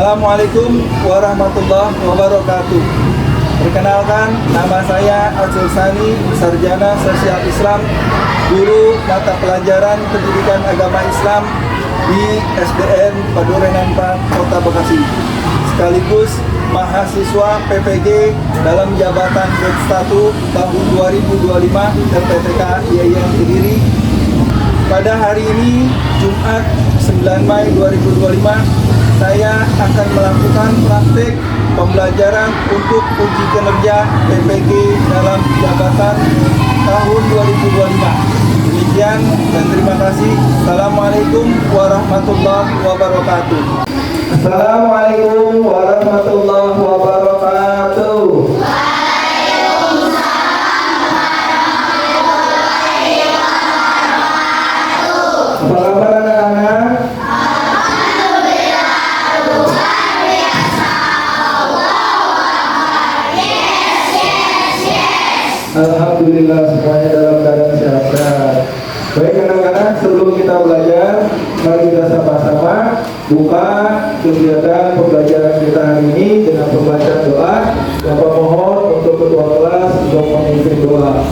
Assalamualaikum warahmatullahi wabarakatuh. Perkenalkan, nama saya Azul Sani, Sarjana Sosial Islam, guru mata pelajaran Pendidikan Agama Islam di SDN Padurenan 4 Kota Bekasi. Sekaligus mahasiswa PPG dalam jabatan batch 1 tahun 2025 RPTK IAIN Kediri. Pada hari ini, Jumat 9 Mei 2025, saya akan melakukan praktik pembelajaran untuk uji kinerja PPG dalam jabatan tahun 2025. Demikian dan terima kasih. Assalamualaikum warahmatullahi wabarakatuh. Assalamualaikum warahmatullahi wabarakatuh. Apa kabar anak-anak? Alhamdulillah semuanya dalam keadaan sehat. Baik anak-anak, sebelum kita belajar, mari kita sama-sama buka kegiatan pembelajaran kita hari ini dengan pembacaan doa. Bapak mohon untuk ketua kelas untuk memimpin doa.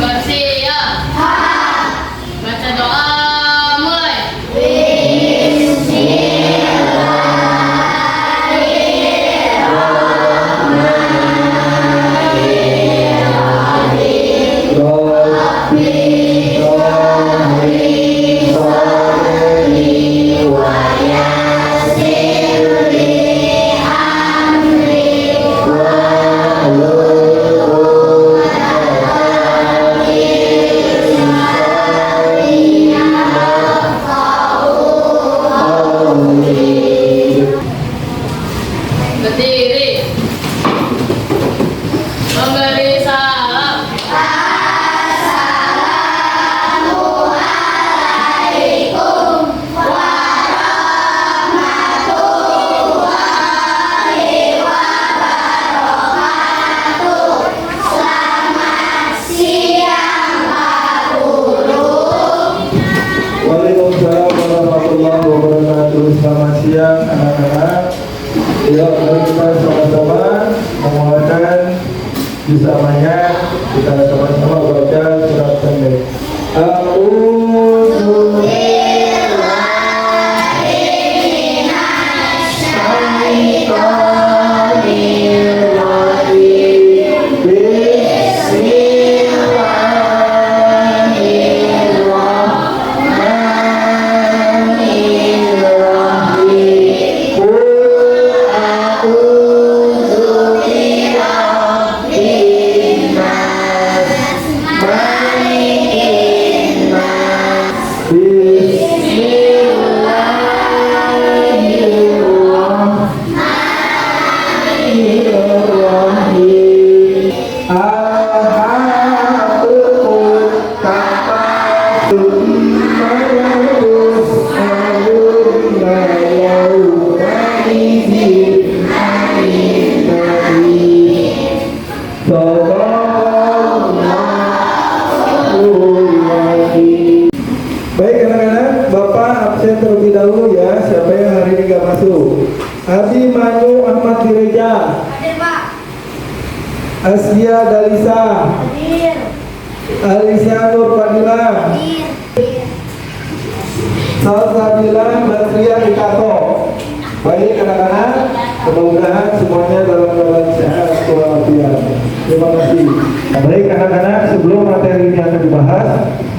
Bersiap. Baca doa mulai. Berdiri. Memberi salam. Waalaikumsalam warahmatullahi wabarakatuh. Selamat siang anak-anak. Ya, mari kita sama-sama menguatkan bersamanya. Kita sama-sama baca surat pendek. A'udzu Baik anak-anak, Bapak absen terlebih dahulu ya. Siapa yang hari ini gak masuk? Abi Manu Ahmad Direja. Hadir, Pak. Asya Dalisa. Hadir. Alisa Nur Fadila. Hadir. Salsabila Batria Ikato. Baik anak-anak, mudah-mudahan semuanya dalam keadaan sehat walafiat. Terima kasih. Baik anak-anak, sebelum materi ini akan dibahas,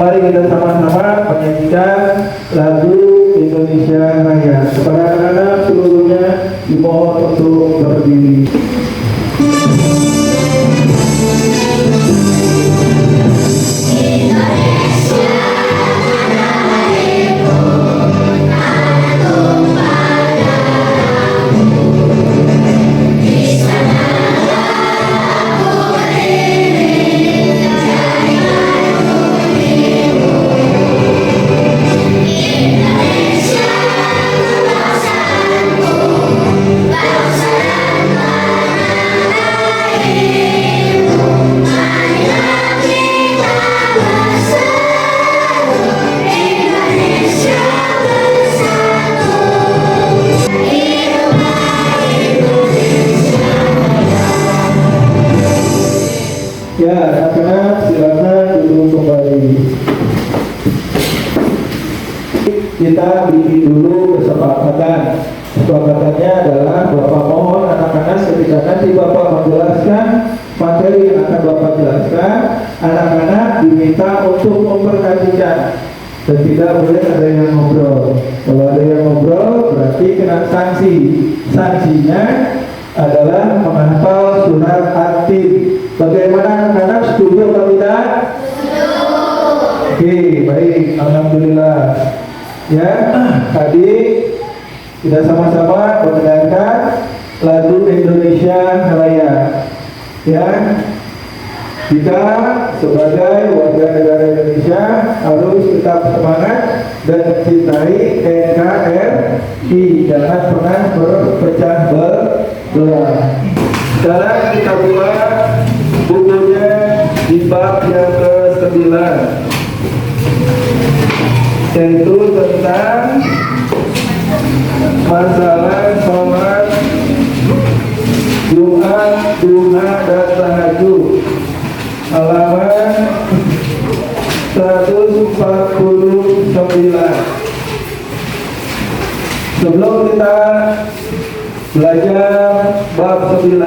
mari kita sama-sama menyanyikan lagu Indonesia Raya. Kepada anak-anak seluruhnya dimohon untuk berdiri. Bangsa dan Ya, anak-anak silakan duduk kembali. Kita bikin dulu kesepakatan. Kesepakatannya adalah Bapak mohon anak-anak ketika nanti Bapak menjelaskan materi yang akan Bapak jelaskan, anak-anak diminta untuk memperhatikan dan tidak boleh ada yang ngobrol. Kalau ada yang ngobrol berarti kena sanksi. Sanksinya adalah menghafal surat At-Tin. Bagaimana anak-anak, setuju atau tidak? Oke, baik, alhamdulillah. Ya, tadi kita sama-sama mendengarkan lagu Indonesia Raya. Ya, kita sebagai warga negara Indonesia harus tetap semangat dan mencintai NKRI. Jangan pernah berpecah belah. Sekarang kita buka bukunya di bab yang ke-9, yaitu tentang masalah sholat Jumat, duha, dan tahajud, halaman 149. Sebelum kita belajar bab 9,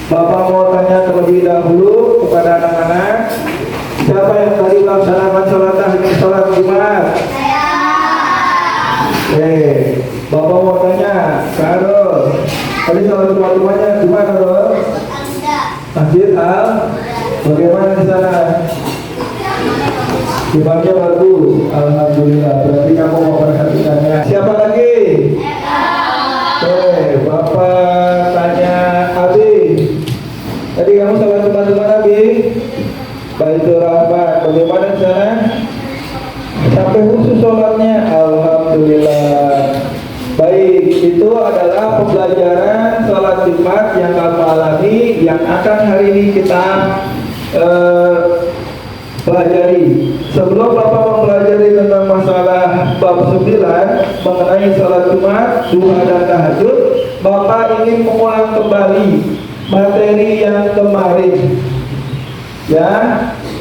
Bapak mau tanya terlebih dahulu kepada anak-anak, siapa yang tadi melaksanakan sholat tahajud, sholat Jumat? Bapak mau tanya, Karol, tadi sholat Jumatnya di mana, Karol? Masjid Al, bagaimana di sana? Imamnya bagus, alhamdulillah. Berarti kamu mau perhatikannya. Siapa lagi? Bapak tanya Abi. Tadi kamu sholat Jumat di mana, Abi? Baitur Rahman. Bagaimana di sana? Sampai khusus sholatnya, alhamdulillah. Baik, itu adalah pembelajaran sholat Jumat yang kamu alami, yang akan hari ini kita pelajari. Sebelum Bapak mempelajari tentang masalah bab 9 mengenai sholat Jumat, duha, dan tahajud, Bapak ingin mengulang kembali materi yang kemarin. Ya,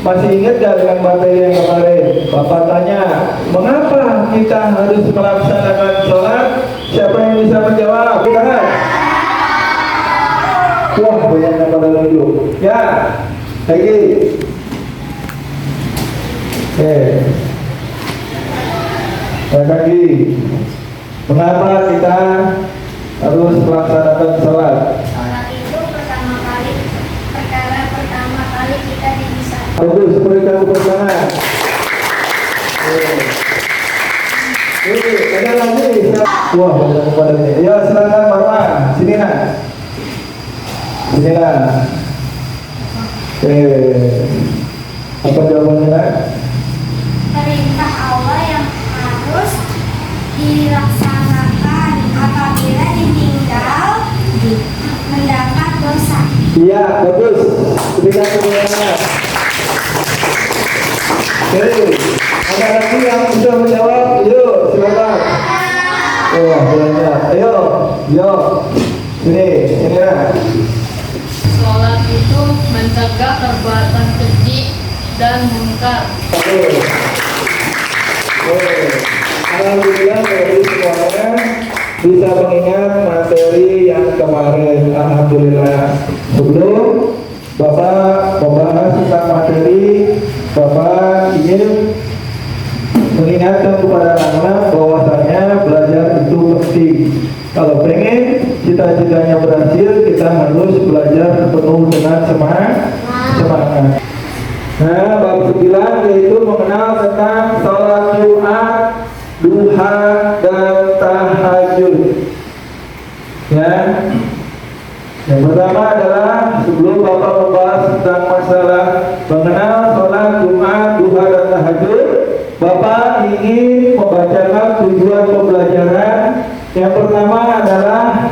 masih ingat gak dengan materi yang kemarin? Bapak tanya, mengapa kita harus melaksanakan sholat? Siapa yang bisa menjawab? Tangan. Wah, banyak yang pada nunjuk. Ya, lagi. Lagi. Mengapa kita harus melaksanakan sholat? Bagus, seperti kamu bersama. Ada lagi. Wah, banyak kepadanya. Ya, silakan Marwan. Sini nak. Sini nak. Apa jawabannya nak? Perintah Allah yang harus dilaksanakan apabila ditinggal mendapat dosa. Iya, bagus. Berikan semuanya. Oke, ada lagi yang bisa menjawab? Yuk, silakan. Wah, banyak. Ayo, yuk. Sini nak. Sholat itu mencegah perbuatan keji dan mungkar. Alhamdulillah dari semuanya bisa mengingat materi yang kemarin. Alhamdulillah. Sebelum Bapak membahas tentang materi, Bapak ingin mengingatkan kepada anak-anak bahwasanya belajar itu penting. Kalau pengen cita-citanya berhasil, kita harus belajar penuh dengan semangat. Nah, bab 9 yaitu mengenal tentang sholat Jumat, duha, dan tahajud. Ya, yang pertama adalah sebelum Bapak membahas tentang masalah mengenal sholat Jumat, duha, dan tahajud, Bapak ingin membacakan tujuan pembelajaran. Yang pertama adalah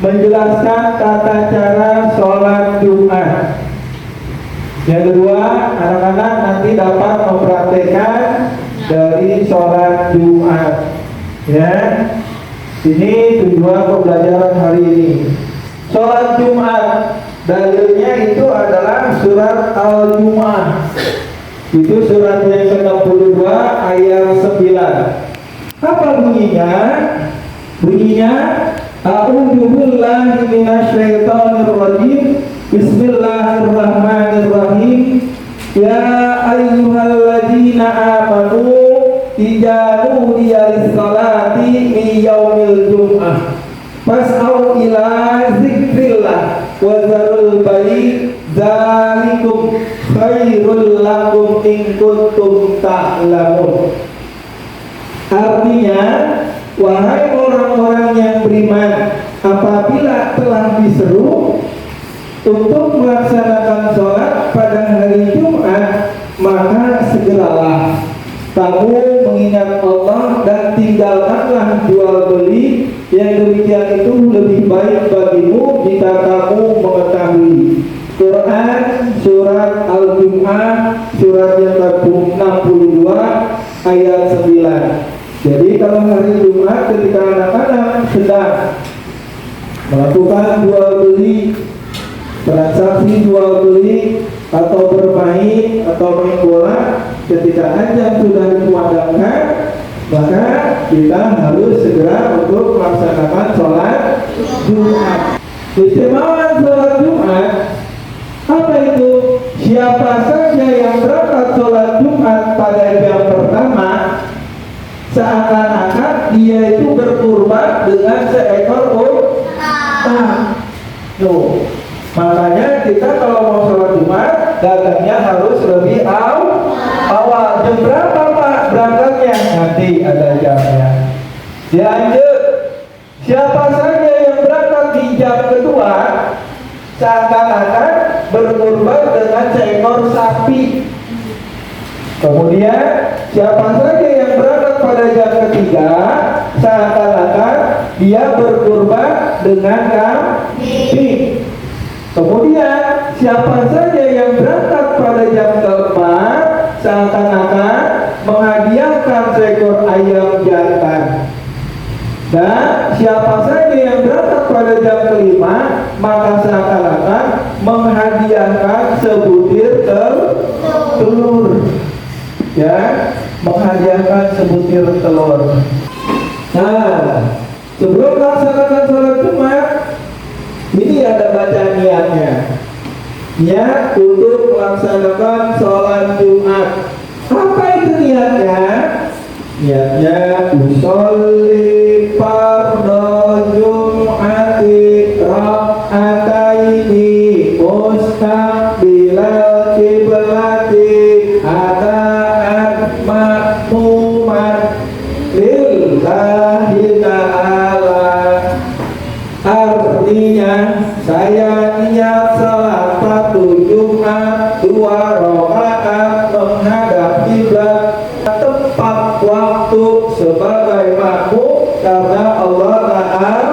menjelaskan tata cara sholat Jumat. Yang kedua, anak-anak nanti dapat mempraktekkan dari sholat Jumat. Ya, ini tujuan pembelajaran hari ini. Sholat Jumat Dalilnya itu adalah surat Al-Jumu'ah. Itu surat yang ke-62 ayat 9. Apa bunyinya? Bunyinya A'udzu billahi minasyaitonir rajim. Bismillahirrahmanirrahim. Ya ayyuhalladzina amanu idza nudiya lis-salati min yaumil jum'ah fas'au ila dzikrillah wa dzarul bai' dzalikum khairul lakum in kuntum ta'lamun. Artinya, wahai orang-orang yang beriman, apabila telah diseru untuk melaksanakan sholat pada hari Jumat, maka segeralah kamu mengingat Allah dan tinggalkanlah jual beli, yang demikian itu lebih baik bagimu jika kamu mengetahui. Quran surat Al-Jumu'ah surat yang ke-62 ayat 9. Jadi kalau hari Jumat ketika anak-anak sedang melakukan jual beli, transaksi jual beli atau bermain atau main bola, ketika azan sudah dikumandangkan, maka kita harus segera untuk melaksanakan sholat Jumat. Keistimewaan sholat Jumat apa itu? Siapa saja yang berangkat sholat Jumat pada jam pertama, seakan-akan dia itu berkurban dengan seekor unta. Tuh, makanya kita kalau mau sholat Jumat, dagangnya harus lebih awal. Jam berapa Pak berangkatnya? Nanti ada jamnya. Dilanjut, siapa saja yang berangkat di jam kedua, seakan-akan berkurban dengan seekor sapi. Kemudian siapa saja yang berangkat pada jam ketiga, seakan-akan dia berkurban dengan kambing. Kemudian siapa saja yang berangkat pada jam keempat, seakan-akan menghadiahkan seekor ayam jantan. Dan siapa saja yang berangkat pada jam kelima, maka seakan-akan menghadiahkan sebutir telur. Ya, menghadiahkan sebutir telur. Nah, sebelum melaksanakan sholat Jumat, ini ada bacaan niatnya. Niat untuk melaksanakan sholat Jumat. Apa itu niatnya? Niatnya usolli fardhu Jum'ati rak'ataini mustaqbilal qiblati makmuman lillahi ta'ala. Artinya saya niat salat fardu Jumat 2 rakaat menghadap kiblat tepat waktu sebagai makmum karena Allah Ta'ala.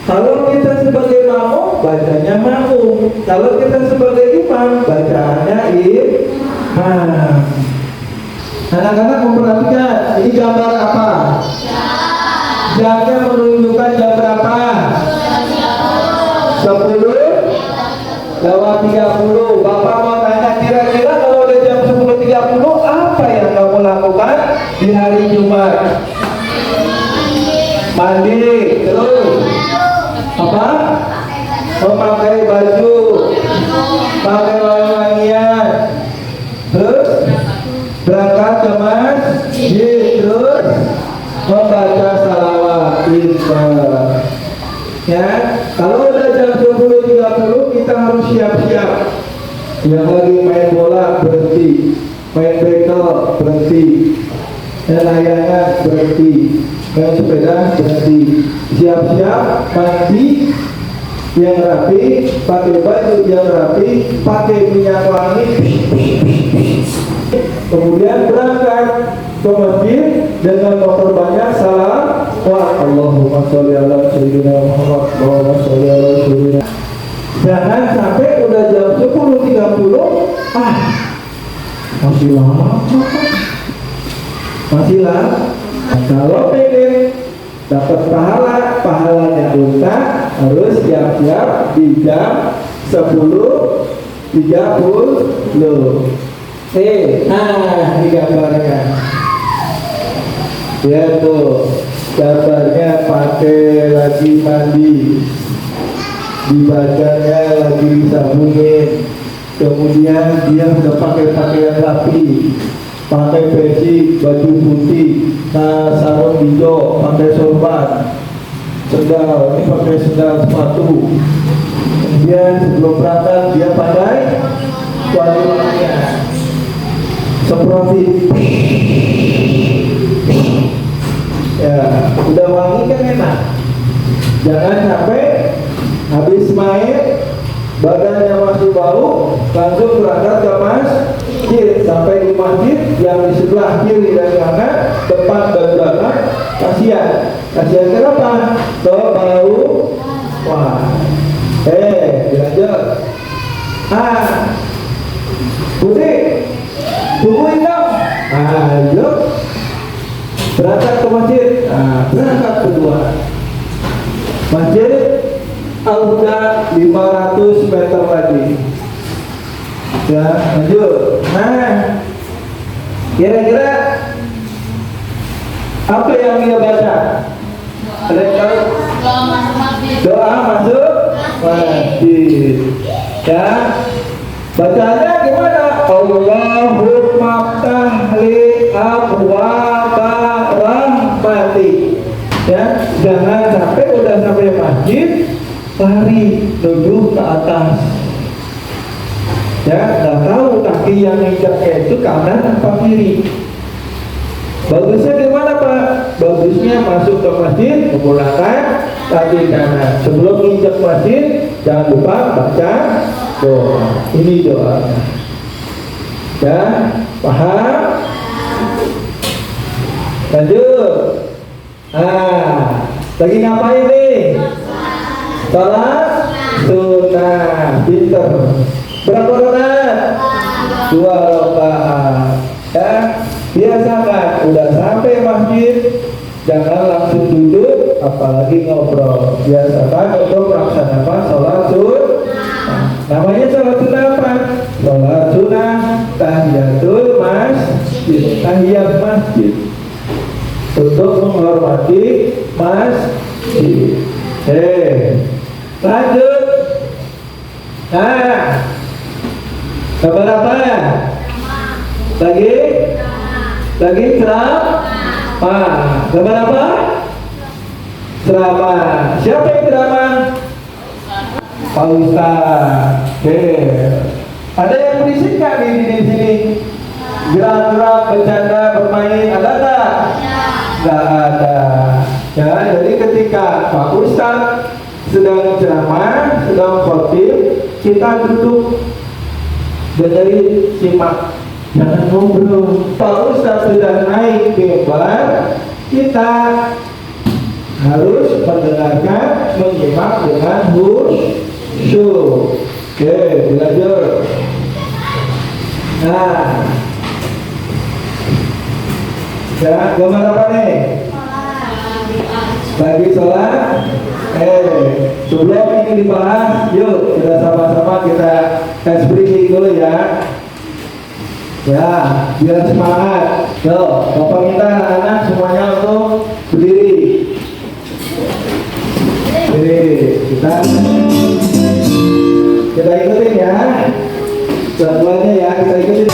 Kalau kita sebagai makmum bacanya makmum, kalau kita sebagai imam bacaannya imam. Anak-anak memperhatikan, ini gambar apa? Jamnya menunjukkan jam berapa? 10 lewat 30. Bapak mau tanya, kira-kira kalau udah jam 10.30 apa yang kamu lakukan di hari Jumat? Mandi, terus apa? Memakai baju, pakai wangi-wangian, terus berangkat ke masjid, terus membaca salawat. Ya, kalau udah jam 10.30 kita harus siap-siap. Yang lagi main bola berhenti, main bekel berhenti, dan layangan berhenti, main sepeda berhenti. Siap-siap mandi yang rapi, pakai baju yang rapi, pakai minyak wangi, kemudian berangkat ke masjid dengan memperbanyak salam wa Allahumma sholli ala sayyidina Muhammad wa sholli ala sayyidina. Jangan sampai udah jam 10.30 masih lama. Kalau pengen dapat pahalanya unta harus siap-siap di jam 10.30. Nah ini gambarnya ya tuh, gambarnya pakai lagi mandi, dibacanya lagi disambungin, kemudian dia sudah pakai pakaian rapi, pakai peci, baju putih, sarung hijau, pakai sorban, sendal, ini pakai sendal sepatu. Kemudian sebelum berangkat dia pakai wangi-wangian seperti ya, udah wangi kan enak. Jangan sampai habis main badannya masih bau langsung berangkat ke masjid, sampai di masjid yang di sebelah kiri dan kanan, depan dan belakang kasihan kenapa? Tuh bau. Wah, dilanjut. Putih tungguin dong. Ayo berangkat ke masjid. Berangkat kedua masjid Al-Huda 500 meter lagi ya, lanjut. Kira-kira apa yang dia baca? Ada yang tahu? Doa masuk masjid ya. Bacaannya gimana? Allahumma ftahli abwaaba rahmati ya. Jangan sampai udah sampai masjid lari menuju ke atas ya, nggak tahu kaki yang injaknya itu kanan apa kiri. Bagusnya gimana Pak? Bagusnya masuk ke masjid menggunakan kaki kanan. Sebelum injak masjid jangan lupa baca doa. Ini doanya ya, paham? Lanjut. Lagi ngapain nih? Salat sunnah. Pinter. Berapa rakaat? 2 rakaat ya. Biasakan udah sampai masjid jangan langsung duduk apalagi ngobrol. Biasakan untuk melaksanakan sholat sunnah. Namanya sholat sunnah apa? Sholat sunnah tahiyatul masjid, tahiyat masjid, untuk menghormati masjid. Lanjut. Kabar apa? Lagi ceramah. Kabar apa? Ceramah. Siapa yang ceramah? Pak Ustaz. Ada yang berisik nggak di sini? Gerak-gerak, bercanda, bermain, ada nggak? Nggak ada. Ya, jadi ketika Pak Ustaz sedang ceramah, sedang khotib, kita duduk dengerin, simak, jangan ngobrol. Pak Ustaz sudah naik mimbar, kita harus mendengarkan, menyimak dengan khusyuk. Belajar. Ya, gambar apa nih? Lagi sholat. Sebelum ini dibahas, yuk kita sama-sama kita ekspresi dulu ya. Ya, biar semangat. Yuk, Bapak minta anak-anak semuanya untuk berdiri. Kita ikutin ya. Jadwalnya ya, kita ikutin.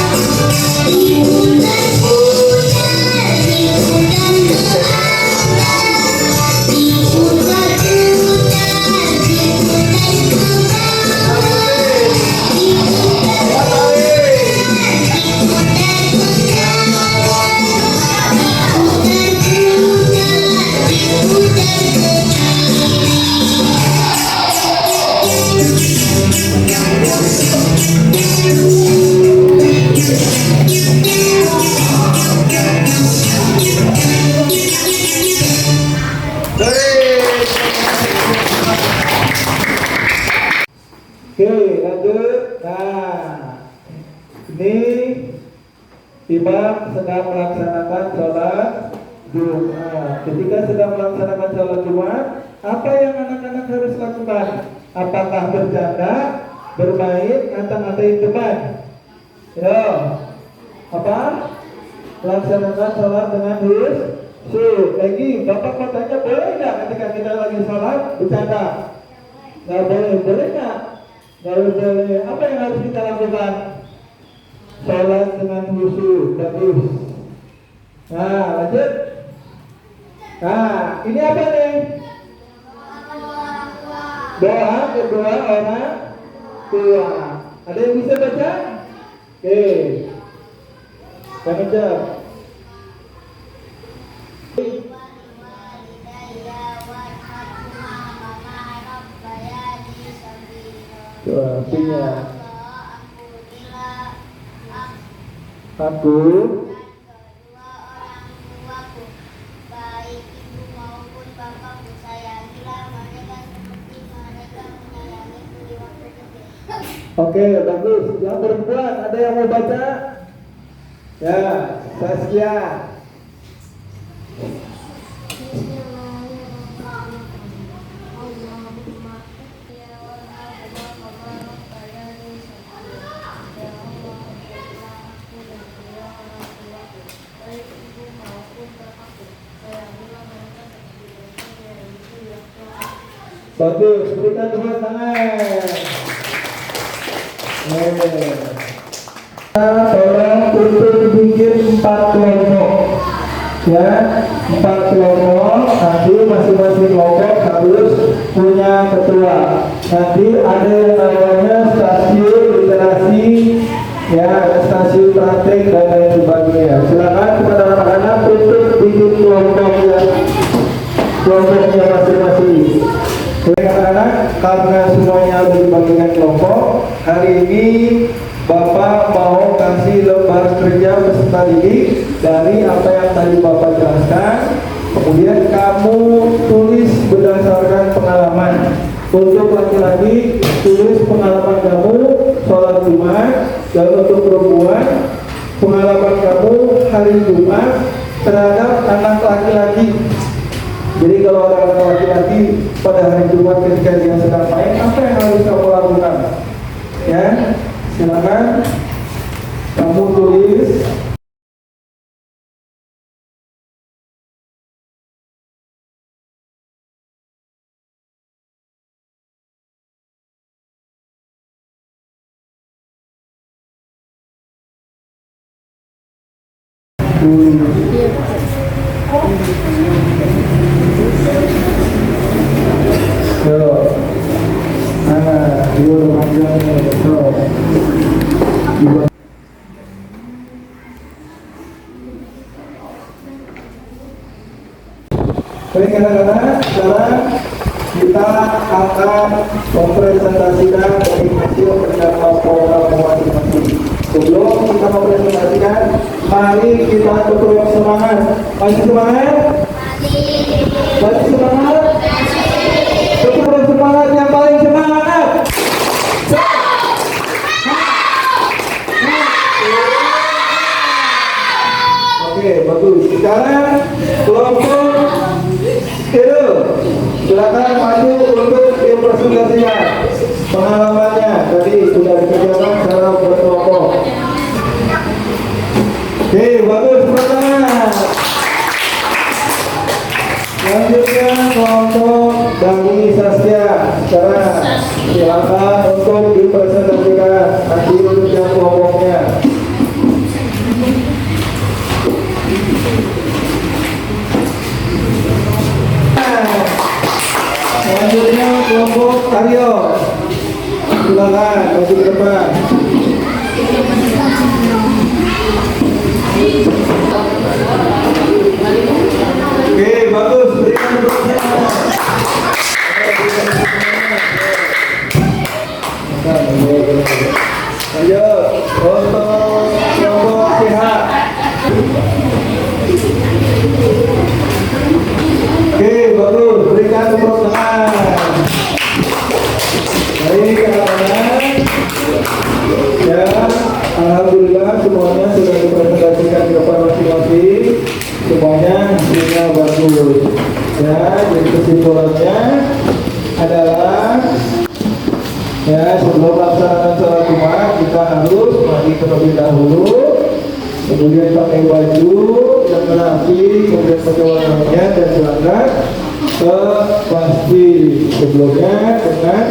Oke, lanjut. Ini imam sedang melaksanakan sholat Jumat. Ketika sedang melaksanakan sholat Jumat, apa yang anak-anak harus lakukan? Apakah bercanda, bermain, atau ngatain teman? Ya, apa? Laksanakan sholat dengan khusyuk. Lagi, Bapak mau tanya, boleh nggak ketika kita lagi sholat bercanda? Nggak boleh, boleh nggak? Nggak boleh. Apa yang harus kita lakukan? Sholat dengan khusyuk, bagus. Nah, lanjut. Nah, ini apa nih? Doa kedua orang tua. Ada yang bisa baca? Oke. Yang kejar. Doa punya. Aku Oke, bagus. Yang perempuan ada yang mau baca? Ya, Saskia. Bagus, berikan tepuk tangan. Tolong untuk bikin 4 kelompok, ya, 4 kelompok. Nanti masing-masing kelompok harus punya ketua. Nanti ada yang namanya stasiun literasi, ya, stasiun praktek dan lain sebagainya. Silakan kepada anak-anak untuk bikin kelompoknya masing-masing. Anak-anak, karena semuanya harus dibagikan kelompok, hari ini Bapak mau kasih lembar kerja peserta didik dari apa yang tadi Bapak jelaskan. Kemudian kamu tulis berdasarkan pengalaman. Untuk laki-laki, tulis pengalaman kamu sholat Jumat. Dan untuk perempuan, pengalaman kamu hari Jumat terhadap anak laki-laki. Jadi kalau ada anak laki-laki pada hari Jumat ketika dia sedang main, apa yang harus kamu lakukan? Ya, silakan kamu tulis. Baik anak-anak, sekarang kita akan mempresentasikan dari hasil kerja kelompok masing-masing. Sebelum kita mempresentasikan, mari kita tetap semangat. Masih semangat? Masih semangat? Tetap semangat yang paling semangat. Oke, bagus. Sekarang kelompok itu silakan maju untuk presentasinya. Pengalamannya tadi sudah dikerjakan secara berkelompok. Oke, bagus, pertama. Selanjutnya kelompok dari Saskia. Sekarang silakan untuk dipresentasikan nanti untuk yang kelompoknya. Selanjutnya kelompok Aryo, silakan maju ke depan. Oke, bagus, berikan tepuk tangan. Ayo, untuk kelompok sehat. Oke, bagus, berikan tepuk tangan. Baik, anak-anak. Ya, alhamdulillah semuanya sudah dipresentasikan di depan masing-masing. semuanya hasilnya bagus. Ya, jadi kesimpulannya adalah ya sebelum melaksanakan sholat Jumat kita harus mandi terlebih dahulu, kemudian pakai baju yang rapi, kemudian pakai warnanya dan berangkat ke masjid sebelumnya dengan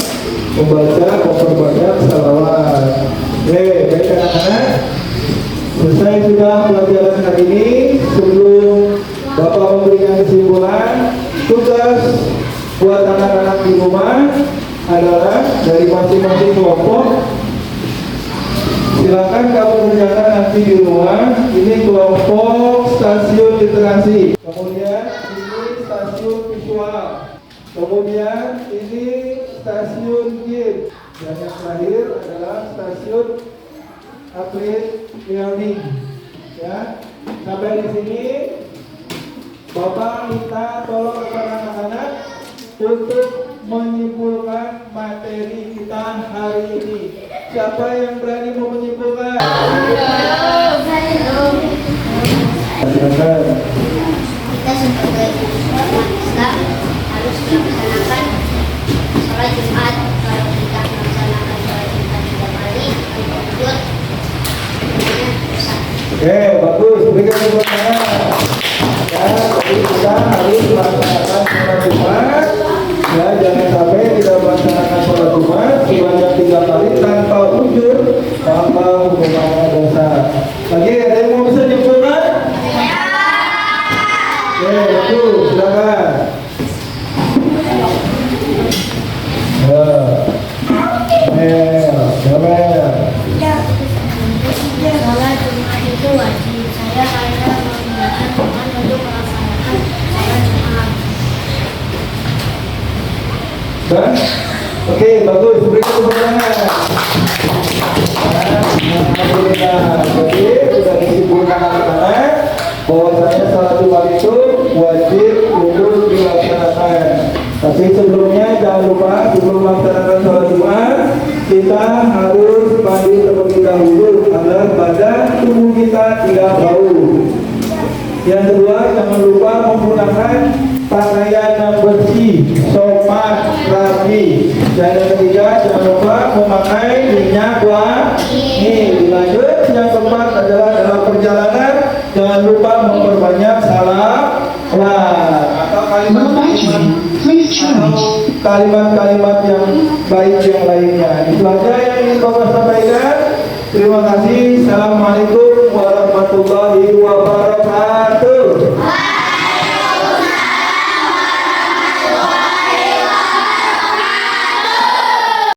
memperbanyak salawat. Oke, baik anak-anak. Selesai sudah pelajaran hari ini. Sebelum Bapak memberikan kesimpulan, tugas buat anak-anak di rumah adalah dari masing-masing kelompok. Silakan kamu kerjakan nanti di rumah. Ini kelompok stasiun literasi. Kemudian ini stasiun visual. Kemudian ini stasiun game. Dan yang terakhir adalah stasiun atlet learning. Ya, sampai di sini Bapak minta tolong kepada anak-anak untuk menyimpulkan materi kita hari ini. Siapa yang berani mau menyimpulkan? Silakan. Kita sebagai umat Islam harus melaksanakan sholat Jumat. Kalau kita melaksanakan sholat Jumat 3 kali, berikut Oke, bagus. Berikan tepuk tangan. Ya, jadi kita harus melaksanakan sholat Jumat. Ya, jangan sampai tidak melaksanakan sholat Jumat sebanyak 3 kali tanpa ujur, tanpa hukuman dosa. Lagi ada yang mau bisa nyimpulkan? Oke, bagus. Silakan. sholat Jumat itu wajib. Saya hanya menggunakan Tuhan untuk melaksanakan sholat Jumat. Dan, oke, bagus. Berikan tepuk tangan. Alhamdulillah. Jadi sudah disimpulkan anak-anak bahwasanya sholat Jumat itu wajib untuk dilaksanakan. Tapi sebelumnya jangan lupa sebelum melaksanakan sholat Jumat kita harus mandi terlebih dahulu agar badan tubuh kita tidak bau. Yang kedua, jangan lupa menggunakan pakaian yang bersih, sopan, rapi. Dan yang ketiga, jangan lupa memakai minyak wangi. Lanjut, yang keempat adalah dalam perjalanan jangan lupa memperbanyak salawat atau kalimat-kalimat yang baik yang lainnya. Itu aja yang ingin Bapak sampaikan. Terima kasih. Assalamualaikum warahmatullahi wabarakatuh.